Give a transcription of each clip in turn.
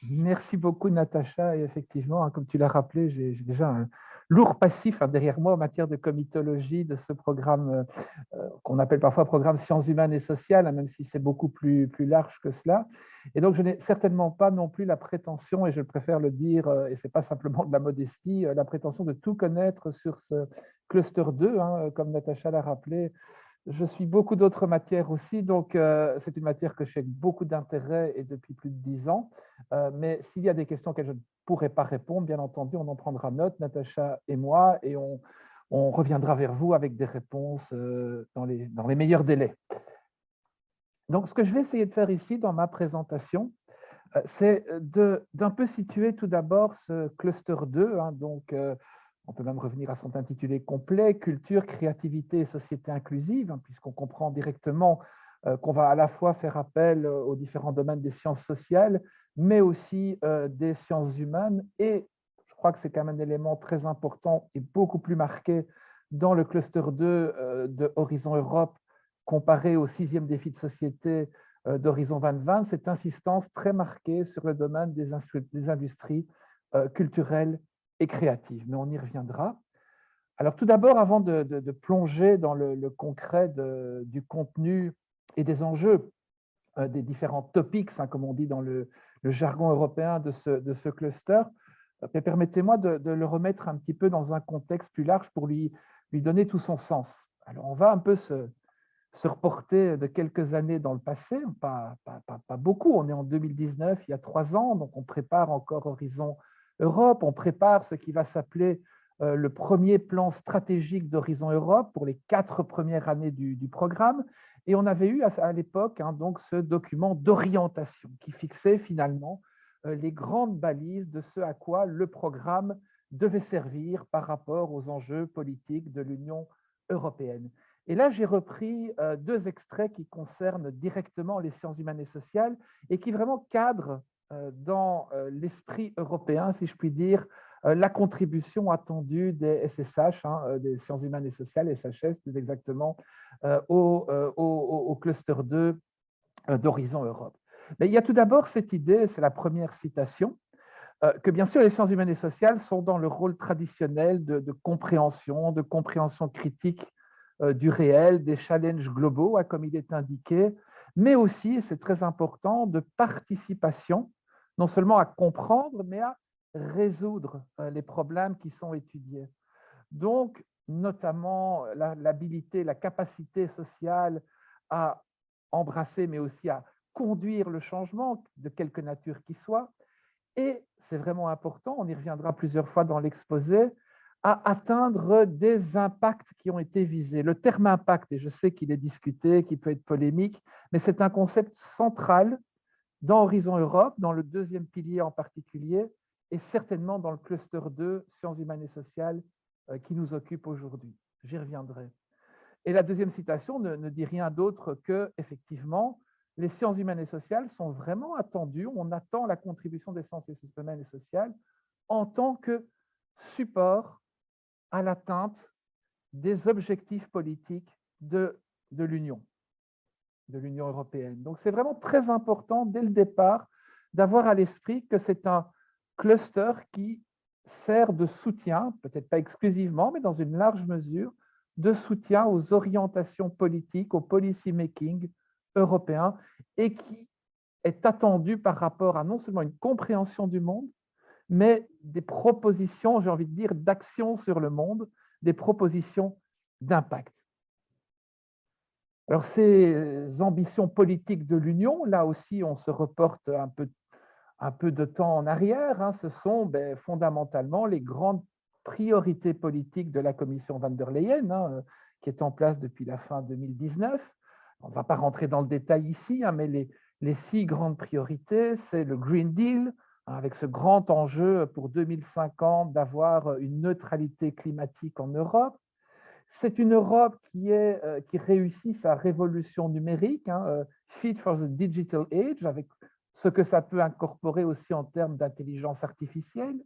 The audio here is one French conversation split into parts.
Merci beaucoup, Natacha. Et effectivement, comme tu l'as rappelé, j'ai déjà un lourd passif derrière moi en matière de comitologie de ce programme qu'on appelle parfois programme sciences humaines et sociales, même si c'est beaucoup plus large que cela. Et donc, je n'ai certainement pas non plus la prétention, et je préfère le dire, et ce n'est pas simplement de la modestie, la prétention de tout connaître sur ce cluster 2, comme Natacha l'a rappelé. Je suis beaucoup d'autres matières aussi, donc c'est une matière que je fais avec beaucoup d'intérêt et depuis plus de 10 ans. Mais s'il y a des questions auxquelles je ne pourrais pas répondre, bien entendu, on en prendra note, Natacha et moi, et on reviendra vers vous avec des réponses dans les meilleurs délais. Donc, ce que je vais essayer de faire ici dans ma présentation, c'est d'un peu situer tout d'abord ce cluster 2, donc on peut même revenir à son intitulé complet, culture, créativité et société inclusive, puisqu'on comprend directement qu'on va à la fois faire appel aux différents domaines des sciences sociales, mais aussi des sciences humaines. Et je crois que c'est quand même un élément très important et beaucoup plus marqué dans le cluster 2 de Horizon Europe comparé au 6e défi de société d'Horizon 2020, cette insistance très marquée sur le domaine des industries culturelles et créatives. Mais on y reviendra. Alors tout d'abord, avant de plonger dans le concret du contenu et des enjeux des différents topics, comme on dit dans le jargon européen de ce cluster, permettez-moi de le remettre un petit peu dans un contexte plus large pour lui donner tout son sens. Alors on va un peu se reporter de quelques années dans le passé, pas beaucoup, on est en 2019, il y a 3 ans, donc on prépare encore Horizon Europe, on prépare ce qui va s'appeler le premier plan stratégique d'Horizon Europe pour les 4 premières années du programme, et on avait eu à l'époque donc ce document d'orientation qui fixait finalement les grandes balises de ce à quoi le programme devait servir par rapport aux enjeux politiques de l'Union européenne. Et là, j'ai repris 2 extraits qui concernent directement les sciences humaines et sociales et qui vraiment cadrent dans l'esprit européen, si je puis dire, la contribution attendue des SSH, des sciences humaines et sociales, SHS plus exactement, au cluster 2 d'Horizon Europe. Mais il y a tout d'abord cette idée, c'est la première citation, que bien sûr les sciences humaines et sociales sont dans le rôle traditionnel de compréhension critique du réel, des challenges globaux, comme il est indiqué, mais aussi, c'est très important, de participation, non seulement à comprendre, mais à résoudre les problèmes qui sont étudiés. Donc, notamment l'habilité, la capacité sociale à embrasser, mais aussi à conduire le changement, de quelque nature qu'il soit. Et c'est vraiment important, on y reviendra plusieurs fois dans l'exposé, à atteindre des impacts qui ont été visés. Le terme impact, et je sais qu'il est discuté, qu'il peut être polémique, mais c'est un concept central dans Horizon Europe, dans le 2e pilier en particulier, et certainement dans le cluster 2, sciences humaines et sociales, qui nous occupe aujourd'hui. J'y reviendrai. Et la 2e citation ne dit rien d'autre que, effectivement, les sciences humaines et sociales sont vraiment attendues. On attend la contribution des sciences humaines et sociales en tant que support à l'atteinte des objectifs politiques de l'Union européenne. Donc, c'est vraiment très important dès le départ d'avoir à l'esprit que c'est un cluster qui sert de soutien, peut-être pas exclusivement, mais dans une large mesure, de soutien aux orientations politiques, au policy making européen, et qui est attendu par rapport à non seulement une compréhension du monde, mais des propositions, j'ai envie de dire, d'action sur le monde, des propositions d'impact. Alors, ces ambitions politiques de l'Union, là aussi, on se reporte un peu de temps en arrière, ce sont fondamentalement les grandes priorités politiques de la Commission van der Leyen, qui est en place depuis la fin 2019. On ne va pas rentrer dans le détail ici, mais les 6 grandes priorités, c'est le Green Deal, avec ce grand enjeu pour 2050 d'avoir une neutralité climatique en Europe. C'est une Europe qui réussit sa révolution numérique, Fit for the Digital Age, avec ce que ça peut incorporer aussi en termes d'intelligence artificielle,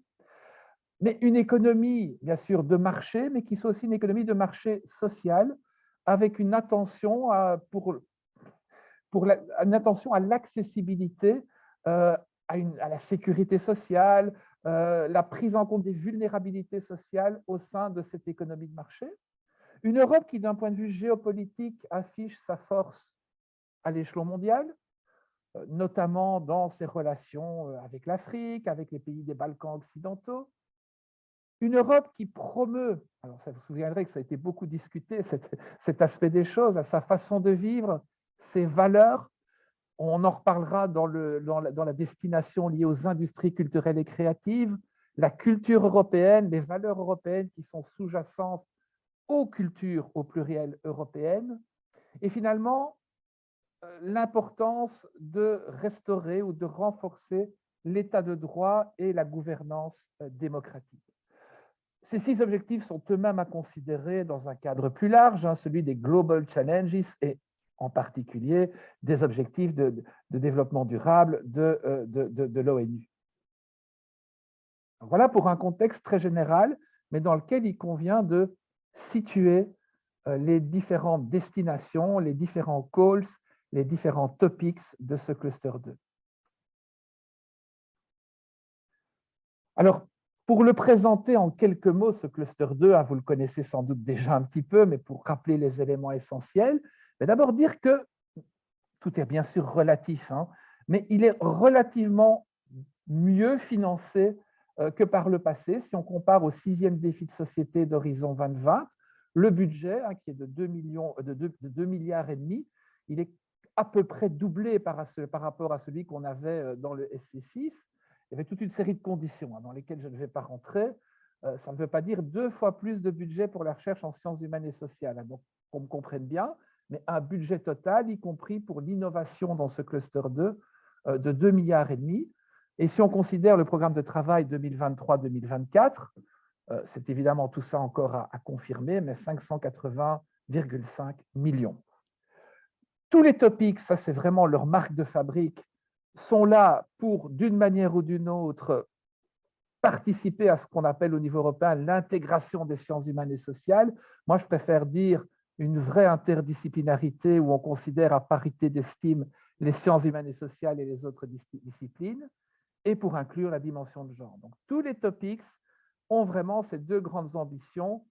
mais une économie, bien sûr, de marché, mais qui soit aussi une économie de marché social, avec une attention une attention à l'accessibilité à la sécurité sociale, la prise en compte des vulnérabilités sociales au sein de cette économie de marché. Une Europe qui, d'un point de vue géopolitique, affiche sa force à l'échelon mondial, notamment dans ses relations avec l'Afrique, avec les pays des Balkans occidentaux. Une Europe qui promeut, alors ça vous souviendrez que ça a été beaucoup discuté, cet aspect des choses, à sa façon de vivre, ses valeurs. On en reparlera dans la destination liée aux industries culturelles et créatives, la culture européenne, les valeurs européennes qui sont sous-jacentes aux cultures au pluriel européennes, et finalement l'importance de restaurer ou de renforcer l'état de droit et la gouvernance démocratique. Ces 6 objectifs sont eux-mêmes à considérer dans un cadre plus large, celui des Global Challenges et en particulier des objectifs de développement durable de l'ONU. Voilà pour un contexte très général, mais dans lequel il convient de situer les différentes destinations, les différents calls, les différents topics de ce cluster 2. Alors, pour le présenter en quelques mots, ce cluster 2, vous le connaissez sans doute déjà un petit peu, mais pour rappeler les éléments essentiels, d'abord dire que tout est bien sûr relatif, mais il est relativement mieux financé que par le passé. Si on compare au 6e défi de société d'Horizon 2020, le budget, qui est de 2 milliards et demi, il est à peu près doublé par rapport à celui qu'on avait dans le SC6. Il y avait toute une série de conditions dans lesquelles je ne vais pas rentrer. Ça ne veut pas dire 2 fois plus de budget pour la recherche en sciences humaines et sociales. Donc, qu'on me comprenne bien, mais un budget total, y compris pour l'innovation dans ce cluster 2, de 2 milliards et demi. Et si on considère le programme de travail 2023-2024, c'est évidemment tout ça encore à confirmer, mais 580,5 millions. Tous les topics, ça c'est vraiment leur marque de fabrique, sont là pour, d'une manière ou d'une autre, participer à ce qu'on appelle au niveau européen l'intégration des sciences humaines et sociales. Moi, je préfère dire une vraie interdisciplinarité où on considère à parité d'estime les sciences humaines et sociales et les autres disciplines, et pour inclure la dimension de genre. Donc, tous les topics ont vraiment ces 2 grandes ambitions,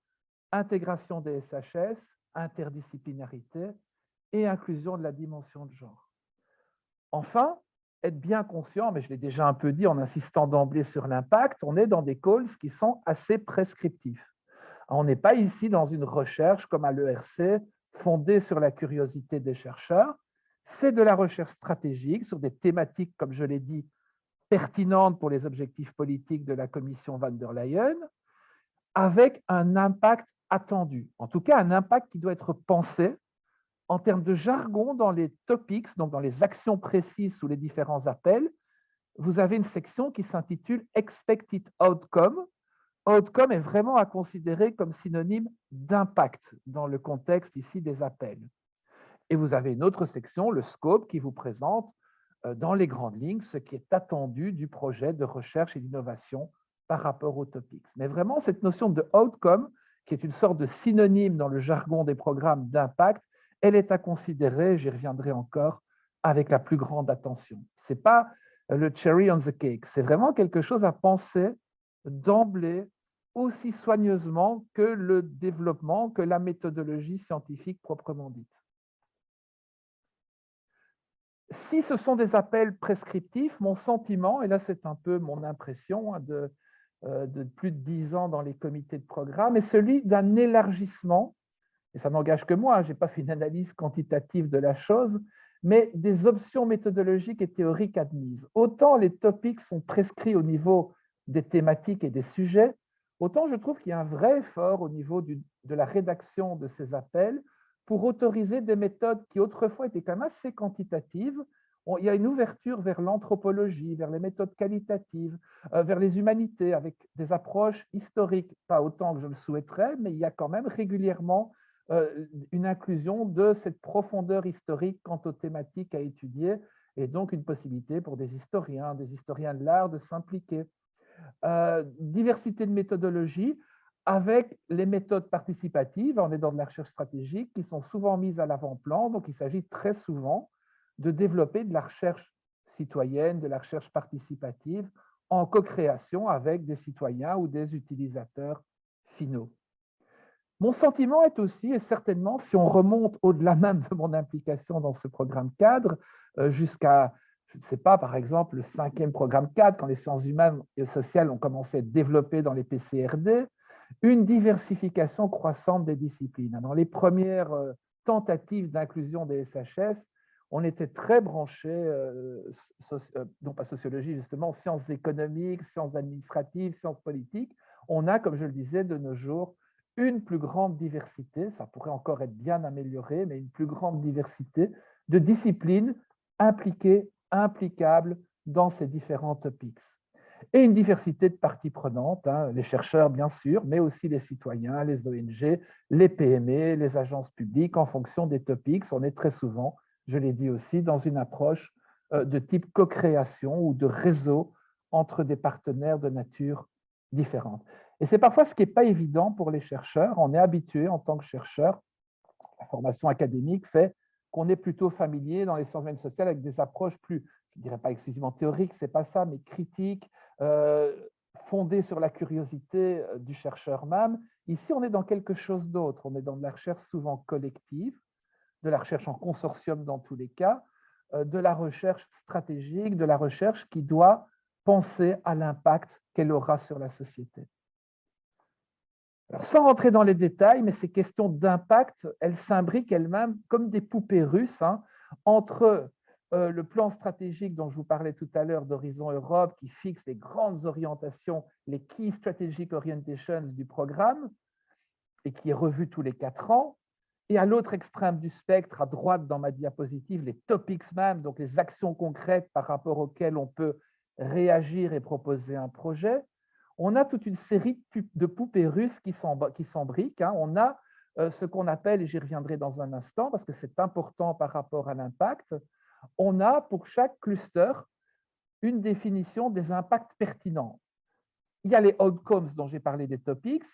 intégration des SHS, interdisciplinarité et inclusion de la dimension de genre. Enfin, être bien conscient, mais je l'ai déjà un peu dit en insistant d'emblée sur l'impact, on est dans des calls qui sont assez prescriptifs. On n'est pas ici dans une recherche comme à l'ERC, fondée sur la curiosité des chercheurs. C'est de la recherche stratégique sur des thématiques, comme je l'ai dit, pertinentes pour les objectifs politiques de la commission van der Leyen, avec un impact attendu. En tout cas, un impact qui doit être pensé en termes de jargon dans les topics, donc dans les actions précises sous les différents appels. Vous avez une section qui s'intitule Expected Outcome. Outcome est vraiment à considérer comme synonyme d'impact dans le contexte ici des appels. Et vous avez une autre section, le Scope, qui vous présente dans les grandes lignes ce qui est attendu du projet de recherche et d'innovation par rapport aux topics. Mais vraiment, cette notion de outcome, qui est une sorte de synonyme dans le jargon des programmes d'impact, elle est à considérer, j'y reviendrai encore, avec la plus grande attention. Ce n'est pas le cherry on the cake, c'est vraiment quelque chose à penser d'emblée aussi soigneusement que le développement, que la méthodologie scientifique proprement dite. Si ce sont des appels prescriptifs, mon sentiment, et là c'est un peu mon impression de plus de 10 ans dans les comités de programme, est celui d'un élargissement, et ça n'engage que moi, je n'ai pas fait une analyse quantitative de la chose, mais des options méthodologiques et théoriques admises. Autant les topics sont prescrits au niveau des thématiques et des sujets, autant je trouve qu'il y a un vrai effort au niveau de la rédaction de ces appels pour autoriser des méthodes qui autrefois étaient quand même assez quantitatives. Il y a une ouverture vers l'anthropologie, vers les méthodes qualitatives, vers les humanités, avec des approches historiques, pas autant que je le souhaiterais, mais il y a quand même régulièrement une inclusion de cette profondeur historique quant aux thématiques à étudier, et donc une possibilité pour des historiens de l'art de s'impliquer. Diversité de méthodologie, avec les méthodes participatives, on est dans de la recherche stratégique, qui sont souvent mises à l'avant-plan, donc il s'agit très souvent de développer de la recherche citoyenne, de la recherche participative, en co-création avec des citoyens ou des utilisateurs finaux. Mon sentiment est aussi, et certainement, si on remonte au-delà même de mon implication dans ce programme cadre, jusqu'à, je ne sais pas, par exemple, le 5e programme cadre, quand les sciences humaines et sociales ont commencé à être développées dans les PCRD, une diversification croissante des disciplines. Dans les premières tentatives d'inclusion des SHS, on était très branché, non pas sociologie justement, sciences économiques, sciences administratives, sciences politiques. On a, comme je le disais, de nos jours, une plus grande diversité, ça pourrait encore être bien amélioré, mais une plus grande diversité de disciplines impliquées, implicables dans ces différents topics. Et une diversité de parties prenantes, hein, les chercheurs bien sûr, mais aussi les citoyens, les ONG, les PME, les agences publiques, en fonction des topics. On est très souvent, je l'ai dit aussi, dans une approche de type co-création ou de réseau entre des partenaires de nature différente. Et c'est parfois ce qui n'est pas évident pour les chercheurs. On est habitué en tant que chercheur, la formation académique fait qu'on est plutôt familier dans les sciences humaines sociales avec des approches plus, je ne dirais pas exclusivement théoriques, ce n'est pas ça, mais critiques, fondées sur la curiosité du chercheur même. Ici, on est dans quelque chose d'autre. On est dans de la recherche souvent collective, de la recherche en consortium dans tous les cas, de la recherche stratégique, de la recherche qui doit penser à l'impact qu'elle aura sur la société. Alors, sans rentrer dans les détails, mais ces questions d'impact, elles s'imbriquent elles-mêmes comme des poupées russes, hein, entre le plan stratégique dont je vous parlais tout à l'heure d'Horizon Europe, qui fixe les grandes orientations, les Key Strategic Orientations du programme, et qui est revu tous les 4 ans, et à l'autre extrême du spectre, à droite dans ma diapositive, les topics même, donc les actions concrètes par rapport auxquelles on peut réagir et proposer un projet. On a toute une série de poupées russes qui s'embriquent. Hein. On a ce qu'on appelle, et j'y reviendrai dans un instant, parce que c'est important par rapport à l'impact, on a pour chaque cluster une définition des impacts pertinents. Il y a les outcomes dont j'ai parlé des topics.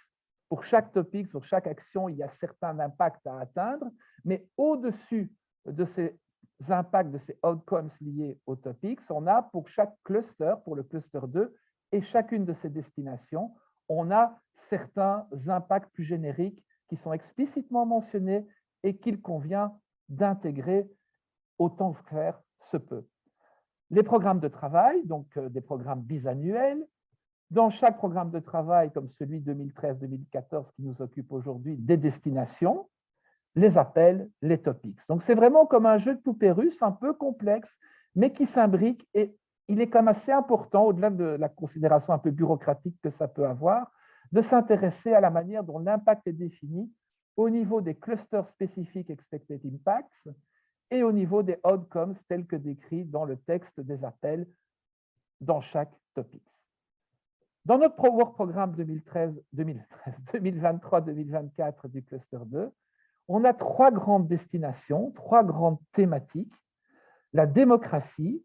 Pour chaque topic, pour chaque action, il y a certains impacts à atteindre, mais au-dessus de ces impacts, de ces outcomes liés aux topics, on a pour chaque cluster, pour le cluster 2, et chacune de ces destinations, on a certains impacts plus génériques qui sont explicitement mentionnés et qu'il convient d'intégrer autant que faire se peut. Les programmes de travail, donc des programmes bisannuels, dans chaque programme de travail, comme celui 2013-2014 qui nous occupe aujourd'hui, des destinations, les appels, les topics. Donc c'est vraiment comme un jeu de poupées russes un peu complexe, mais qui s'imbrique, et il est quand même assez important, au-delà de la considération un peu bureaucratique que ça peut avoir, de s'intéresser à la manière dont l'impact est défini au niveau des clusters spécifiques expected impacts et au niveau des outcomes tels que décrits dans le texte des appels dans chaque topic. Dans notre Work Programme 2023-2024 du cluster 2, on a 3 grandes destinations, 3 grandes thématiques: la démocratie,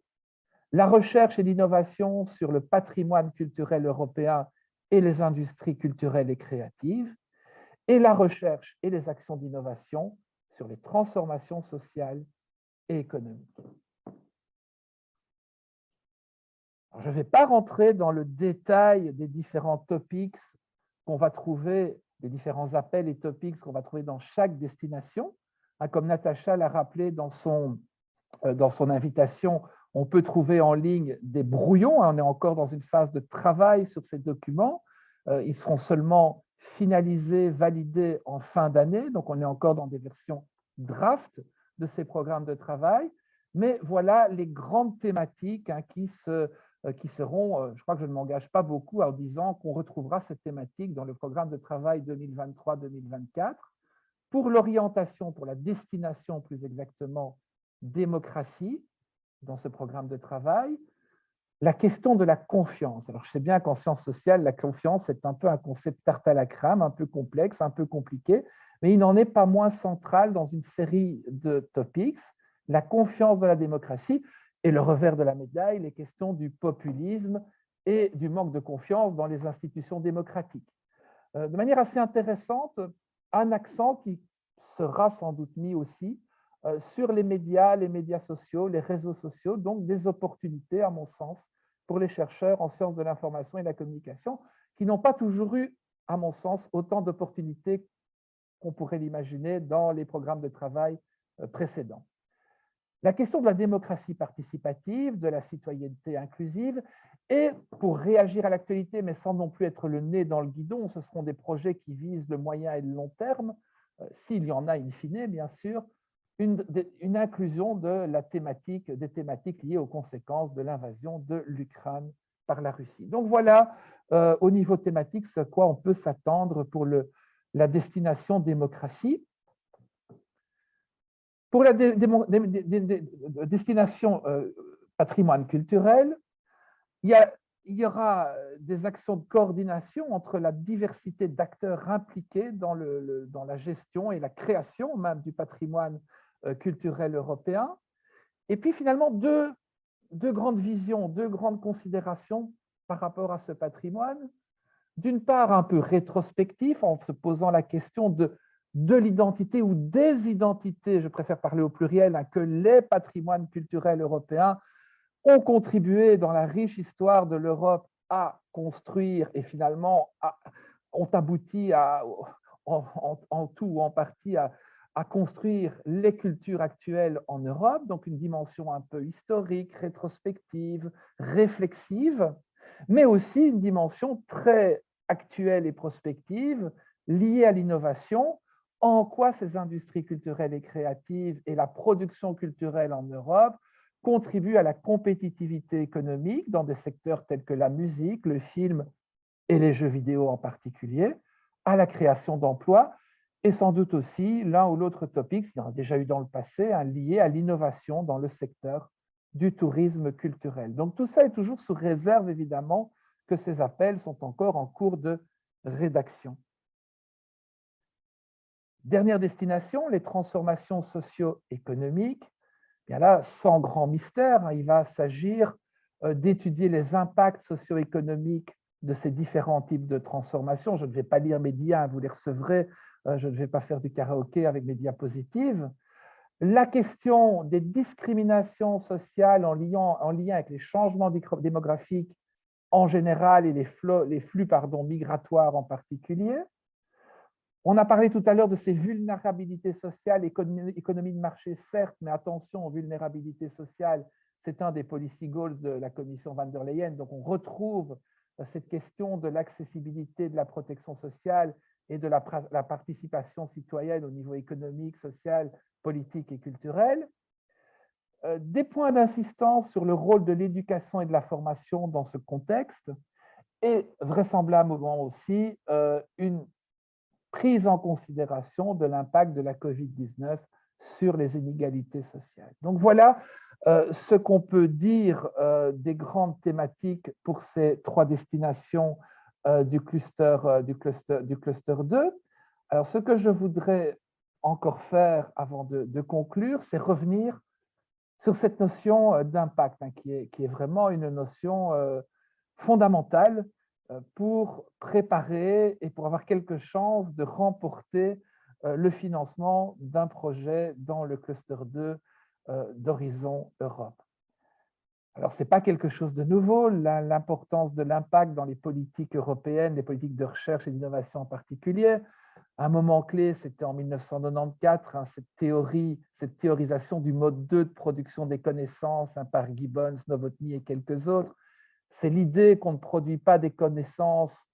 la recherche et l'innovation sur le patrimoine culturel européen et les industries culturelles et créatives, et la recherche et les actions d'innovation sur les transformations sociales et économiques. Alors, je ne vais pas rentrer dans le détail des différents topics qu'on va trouver, des différents appels et topics qu'on va trouver dans chaque destination. Comme Natacha l'a rappelé dans son invitation, on peut trouver en ligne des brouillons. On est encore dans une phase de travail sur ces documents. Ils seront seulement finalisés, validés en fin d'année. Donc, on est encore dans des versions draft de ces programmes de travail. Mais voilà les grandes thématiques qui seront, je crois que je ne m'engage pas beaucoup en disant qu'on retrouvera cette thématique dans le programme de travail 2023-2024. Pour l'orientation, pour la destination plus exactement, démocratie, dans ce programme de travail, la question de la confiance. Alors, je sais bien qu'en sciences sociales, la confiance est un peu un concept tarte à la crème, un peu complexe, un peu compliqué, mais il n'en est pas moins central dans une série de topics. La confiance dans la démocratie et le revers de la médaille, les questions du populisme et du manque de confiance dans les institutions démocratiques. De manière assez intéressante, un accent qui sera sans doute mis aussi sur les médias sociaux, les réseaux sociaux, donc des opportunités, à mon sens, pour les chercheurs en sciences de l'information et de la communication, qui n'ont pas toujours eu, à mon sens, autant d'opportunités qu'on pourrait l'imaginer dans les programmes de travail précédents. La question de la démocratie participative, de la citoyenneté inclusive, et pour réagir à l'actualité, mais sans non plus être le nez dans le guidon, ce seront des projets qui visent le moyen et le long terme, s'il y en a in fine, bien sûr, une inclusion de la thématique, des thématiques liées aux conséquences de l'invasion de l'Ukraine par la Russie. Donc voilà, au niveau thématique, ce à quoi on peut s'attendre pour la destination démocratie. Pour la destination patrimoine culturel, il y aura des actions de coordination entre la diversité d'acteurs impliqués dans la gestion et la création même du patrimoine culturel européen. Et puis finalement, deux grandes visions, deux grandes considérations par rapport à ce patrimoine. D'une part, un peu rétrospectif, en se posant la question de l'identité ou des identités, je préfère parler au pluriel, hein, que les patrimoines culturels européens ont contribué dans la riche histoire de l'Europe à construire et finalement ont abouti en tout ou en partie à construire les cultures actuelles en Europe, donc une dimension un peu historique, rétrospective, réflexive, mais aussi une dimension très actuelle et prospective liée à l'innovation, en quoi ces industries culturelles et créatives et la production culturelle en Europe contribuent à la compétitivité économique dans des secteurs tels que la musique, le film et les jeux vidéo en particulier, à la création d'emplois et sans doute aussi l'un ou l'autre topic, il y en a déjà eu dans le passé, hein, lié à l'innovation dans le secteur du tourisme culturel. Donc tout ça est toujours sous réserve évidemment que ces appels sont encore en cours de rédaction. Dernière destination, les transformations socio-économiques. Bien là, sans grand mystère, hein, il va s'agir d'étudier les impacts socio-économiques de ces différents types de transformations. Je ne vais pas lire mes dias, vous les recevrez, je ne vais pas faire du karaoké avec mes diapositives. La question des discriminations sociales en lien avec les changements démographiques en général et les flux migratoires en particulier. On a parlé tout à l'heure de ces vulnérabilités sociales, économie de marché, certes, mais attention aux vulnérabilités sociales, c'est un des policy goals de la commission van der Leyen. Donc, on retrouve cette question de l'accessibilité de la protection sociale et de la participation citoyenne au niveau économique, social, politique et culturel. Des points d'insistance sur le rôle de l'éducation et de la formation dans ce contexte et vraisemblablement aussi une prise en considération de l'impact de la COVID-19 sur les inégalités sociales. Donc voilà ce qu'on peut dire des grandes thématiques pour ces trois destinations du cluster 2. Alors ce que je voudrais encore faire avant de conclure, c'est revenir sur cette notion d'impact, hein, qui est vraiment une notion fondamentale pour préparer et pour avoir quelque chance de remporter le financement d'un projet dans le cluster 2 d'Horizon Europe. Alors, ce n'est pas quelque chose de nouveau, l'importance de l'impact dans les politiques européennes, les politiques de recherche et d'innovation en particulier. Un moment clé, c'était en 1994, hein, cette théorisation du mode 2 de production des connaissances hein, par Gibbons, Novotny et quelques autres. C'est l'idée qu'on ne produit pas des connaissances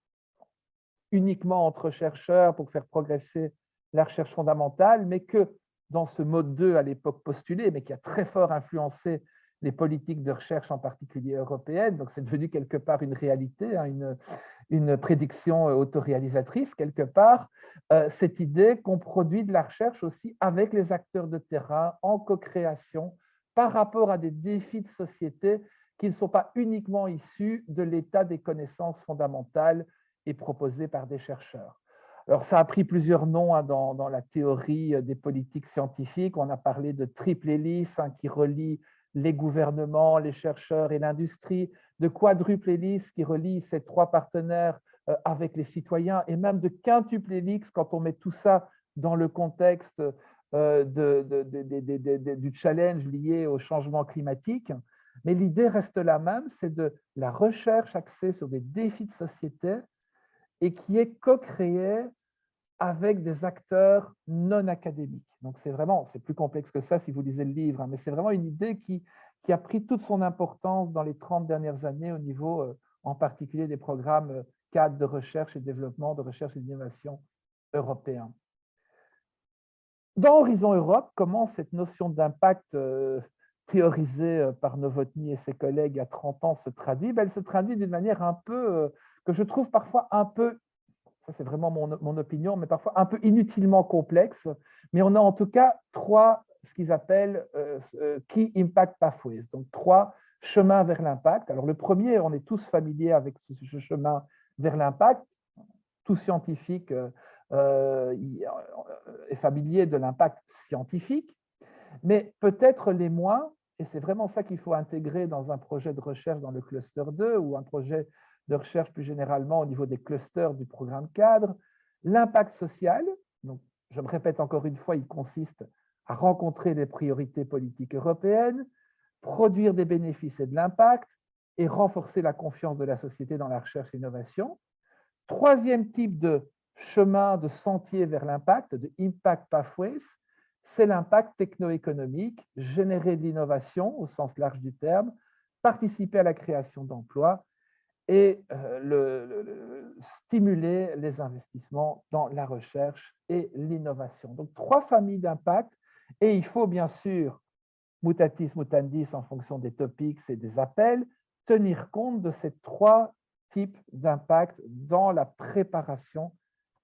uniquement entre chercheurs pour faire progresser la recherche fondamentale, mais que dans ce mode 2 à l'époque postulé, mais qui a très fort influencé les politiques de recherche en particulier européennes, donc c'est devenu quelque part une réalité, hein, une prédiction autoréalisatrice quelque part, cette idée qu'on produit de la recherche aussi avec les acteurs de terrain, en co-création, par rapport à des défis de société qui ne sont pas uniquement issus de l'état des connaissances fondamentales et proposées par des chercheurs. Alors, ça a pris plusieurs noms hein, dans la théorie des politiques scientifiques. On a parlé de triple hélice hein, qui relie les gouvernements, les chercheurs et l'industrie, de quadruple hélice qui relie ces trois partenaires avec les citoyens, et même de quintuple hélice quand on met tout ça dans le contexte du challenge lié au changement climatique. Mais l'idée reste la même, c'est de la recherche axée sur des défis de société et qui est co-créée avec des acteurs non académiques. Donc c'est plus complexe que ça si vous lisez le livre, hein, mais c'est vraiment une idée qui a pris toute son importance dans les 30 dernières années au niveau en particulier des programmes cadres de recherche et développement, de recherche et d'innovation européens. Dans Horizon Europe, comment cette notion d'impact théorisée par Novotny et ses collègues il y a 30 ans se traduit? Elle se traduit d'une manière un peu, que je trouve parfois un peu, ça c'est vraiment mon opinion, mais parfois un peu inutilement complexe. Mais on a en tout cas ce qu'ils appellent Key Impact Pathways, donc 3 chemins vers l'impact. Alors le premier, on est tous familiers avec ce chemin vers l'impact, tout scientifique est familier de l'impact scientifique, mais peut-être les moins, et c'est vraiment ça qu'il faut intégrer dans un projet de recherche dans le cluster 2 ou un projet de recherche plus généralement au niveau des clusters du programme cadre. L'impact social, donc je me répète encore une fois, il consiste à rencontrer les priorités politiques européennes, produire des bénéfices et de l'impact, et renforcer la confiance de la société dans la recherche et l'innovation. Troisième type de chemin, de sentier vers l'impact, de impact pathways, c'est l'impact techno-économique, générer de l'innovation au sens large du terme, participer à la création d'emplois et stimuler les investissements dans la recherche et l'innovation. Donc, 3 familles d'impact, et il faut bien sûr, mutatis mutandis en fonction des topics et des appels, tenir compte de ces 3 types d'impact dans la préparation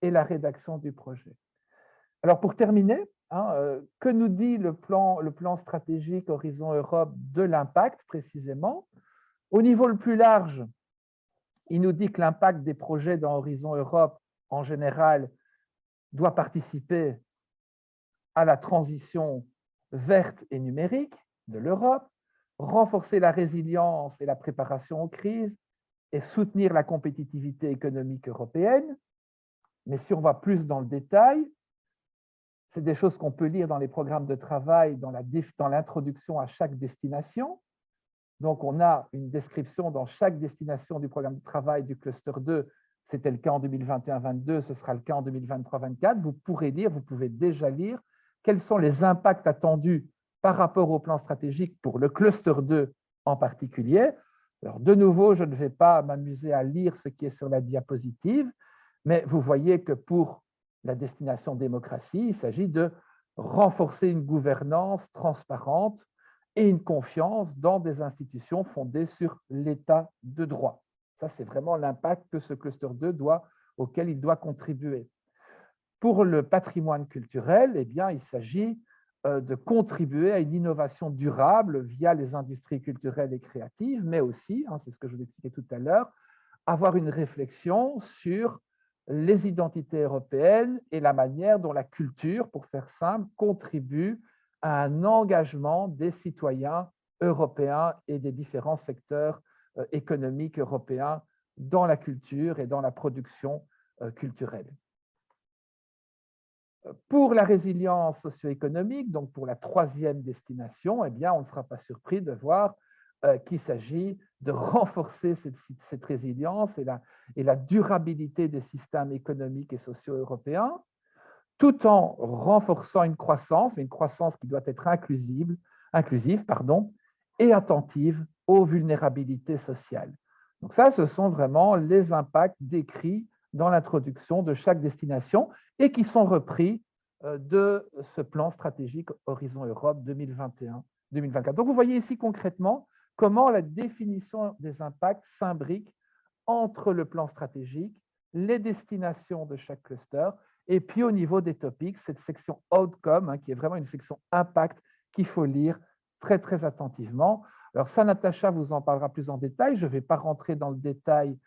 et la rédaction du projet. Alors, pour terminer, que nous dit le plan stratégique Horizon Europe de l'impact précisément? Au niveau le plus large, il nous dit que l'impact des projets dans Horizon Europe, en général, doit participer à la transition verte et numérique de l'Europe, renforcer la résilience et la préparation aux crises et soutenir la compétitivité économique européenne. Mais si on va plus dans le détail, c'est des choses qu'on peut lire dans les programmes de travail, dans l'introduction à chaque destination. Donc, on a une description dans chaque destination du programme de travail du cluster 2. C'était le cas en 2021-22, ce sera le cas en 2023-24. Vous pourrez lire, vous pouvez déjà lire quels sont les impacts attendus par rapport au plan stratégique pour le cluster 2 en particulier. Alors, de nouveau, je ne vais pas m'amuser à lire ce qui est sur la diapositive, mais vous voyez que pour la destination démocratie, il s'agit de renforcer une gouvernance transparente et une confiance dans des institutions fondées sur l'état de droit. Ça, c'est vraiment l'impact que ce cluster 2 auquel il doit contribuer. Pour le patrimoine culturel, eh bien, il s'agit de contribuer à une innovation durable via les industries culturelles et créatives, mais aussi, c'est ce que je vous expliquais tout à l'heure, avoir une réflexion sur les identités européennes et la manière dont la culture, pour faire simple, contribue à un engagement des citoyens européens et des différents secteurs économiques européens dans la culture et dans la production culturelle. Pour la résilience socio-économique, donc pour la 3e destination, eh bien, on ne sera pas surpris de voir qu'il s'agit de renforcer cette résilience et la durabilité des systèmes économiques et sociaux européens, tout en renforçant une croissance, mais une croissance qui doit être inclusive et attentive aux vulnérabilités sociales. Donc ça, ce sont vraiment les impacts décrits dans l'introduction de chaque destination et qui sont repris de ce plan stratégique Horizon Europe 2021-2024. Donc vous voyez ici concrètement comment la définition des impacts s'imbrique entre le plan stratégique, les destinations de chaque cluster, et puis au niveau des topics, cette section Outcome, qui est vraiment une section impact qu'il faut lire très, très attentivement. Alors ça, Natacha vous en parlera plus en détail. Je ne vais pas rentrer dans le détail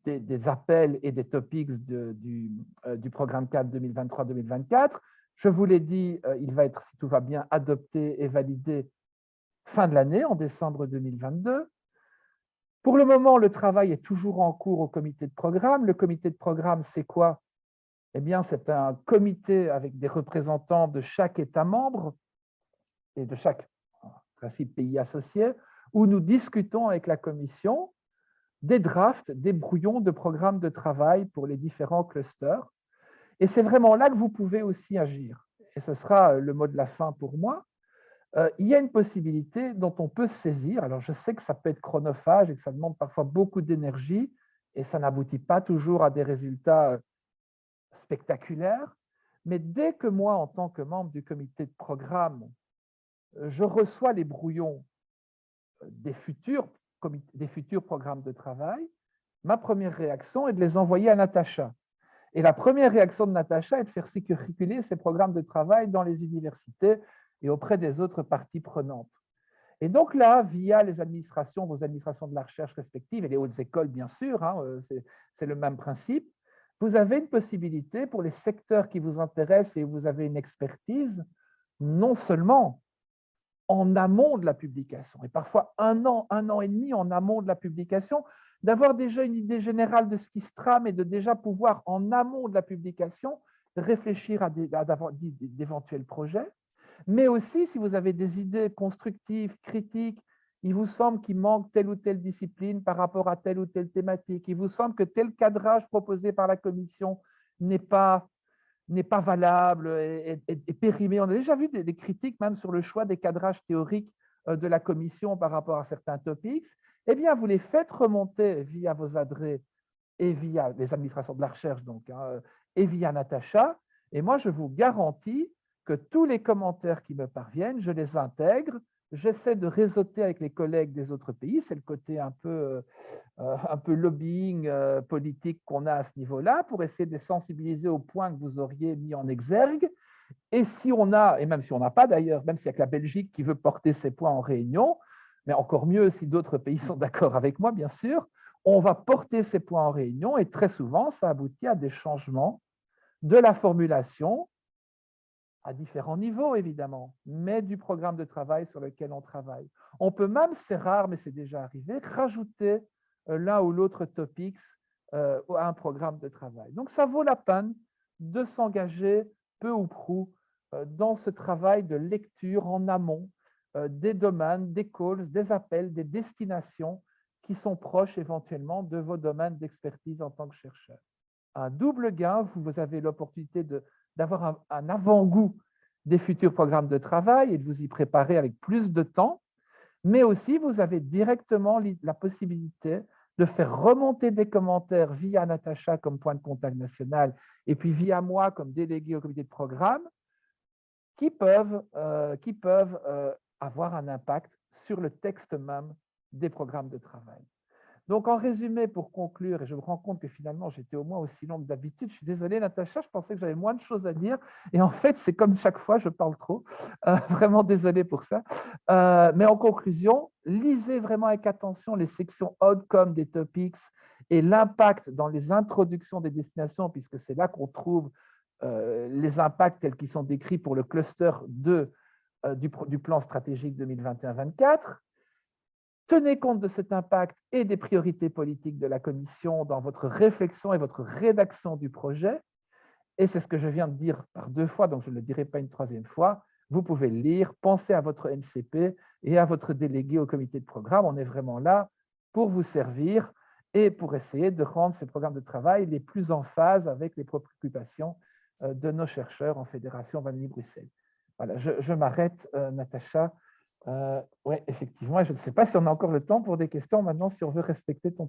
des appels et des topics du programme 4 2023-2024. Je vous l'ai dit, il va être, si tout va bien, adopté et validé fin de l'année, en décembre 2022. Pour le moment, le travail est toujours en cours au comité de programme. Le comité de programme, c'est quoi? eh bien, c'est un comité avec des représentants de chaque État membre et de chaque principe pays associé, où nous discutons avec la Commission des drafts, des brouillons de programmes de travail pour les différents clusters. Et c'est vraiment là que vous pouvez aussi agir. Et ce sera le mot de la fin pour moi. Il y a une possibilité dont on peut se saisir. Alors, je sais que ça peut être chronophage et que ça demande parfois beaucoup d'énergie et ça n'aboutit pas toujours à des résultats spectaculaires. Mais dès que moi, en tant que membre du comité de programme, je reçois les brouillons des futurs programmes de travail, ma première réaction est de les envoyer à Natacha. Et la première réaction de Natacha est de faire circuler ces programmes de travail dans les universités et auprès des autres parties prenantes. Et donc là, via les administrations, vos administrations de la recherche respectives et les hautes écoles, bien sûr, hein, c'est le même principe, vous avez une possibilité pour les secteurs qui vous intéressent et où vous avez une expertise, non seulement en amont de la publication, et parfois un an et demi en amont de la publication, d'avoir déjà une idée générale de ce qui se trame et de déjà pouvoir, en amont de la publication, réfléchir à d'éventuels projets, mais aussi si vous avez des idées constructives, critiques, il vous semble qu'il manque telle ou telle discipline par rapport à telle ou telle thématique, il vous semble que tel cadrage proposé par la Commission n'est pas valable et périmé. On a déjà vu des critiques même sur le choix des cadrages théoriques de la Commission par rapport à certains topics. Eh bien, vous les faites remonter via vos adresses et via les administrations de la recherche, donc, hein, et via Natacha. Et moi, je vous garantis que tous les commentaires qui me parviennent, je les intègre. J'essaie de réseauter avec les collègues des autres pays. C'est le côté un peu lobbying politique qu'on a à ce niveau-là pour essayer de les sensibiliser aux points que vous auriez mis en exergue. Et si on a, et même si on n'a pas d'ailleurs, même s'il y a que la Belgique qui veut porter ces points en réunion, mais encore mieux si d'autres pays sont d'accord avec moi, bien sûr, on va porter ces points en réunion et très souvent, ça aboutit à des changements de la formulation à différents niveaux, évidemment, mais du programme de travail sur lequel on travaille. On peut même, c'est rare, mais c'est déjà arrivé, rajouter l'un ou l'autre topics à un programme de travail. Donc, ça vaut la peine de s'engager peu ou prou dans ce travail de lecture en amont des domaines, des calls, des appels, des destinations qui sont proches éventuellement de vos domaines d'expertise en tant que chercheur. Un double gain, vous avez l'opportunité d'avoir un avant-goût des futurs programmes de travail et de vous y préparer avec plus de temps, mais aussi vous avez directement la possibilité de faire remonter des commentaires via Natacha comme point de contact national et puis via moi comme délégué au comité de programme qui peuvent avoir un impact sur le texte même des programmes de travail. Donc, en résumé, pour conclure, et je me rends compte que finalement, j'étais au moins aussi long que d'habitude. Je suis désolé, Natacha, je pensais que j'avais moins de choses à dire. Et en fait, c'est comme chaque fois, je parle trop. Vraiment désolé pour ça. Mais en conclusion, lisez vraiment avec attention les sections outcome des topics et l'impact dans les introductions des destinations, puisque c'est là qu'on trouve les impacts tels qu'ils sont décrits pour le cluster 2 du plan stratégique 2021-24. Tenez compte de cet impact et des priorités politiques de la Commission dans votre réflexion et votre rédaction du projet. Et c'est ce que je viens de dire par 2 fois, donc je ne le dirai pas une 3e fois. Vous pouvez le lire, pensez à votre NCP et à votre délégué au comité de programme. On est vraiment là pour vous servir et pour essayer de rendre ces programmes de travail les plus en phase avec les préoccupations de nos chercheurs en Fédération Wallonie-Bruxelles. Voilà, je m'arrête, Natacha. Oui, effectivement, je ne sais pas si on a encore le temps pour des questions maintenant, si on veut respecter ton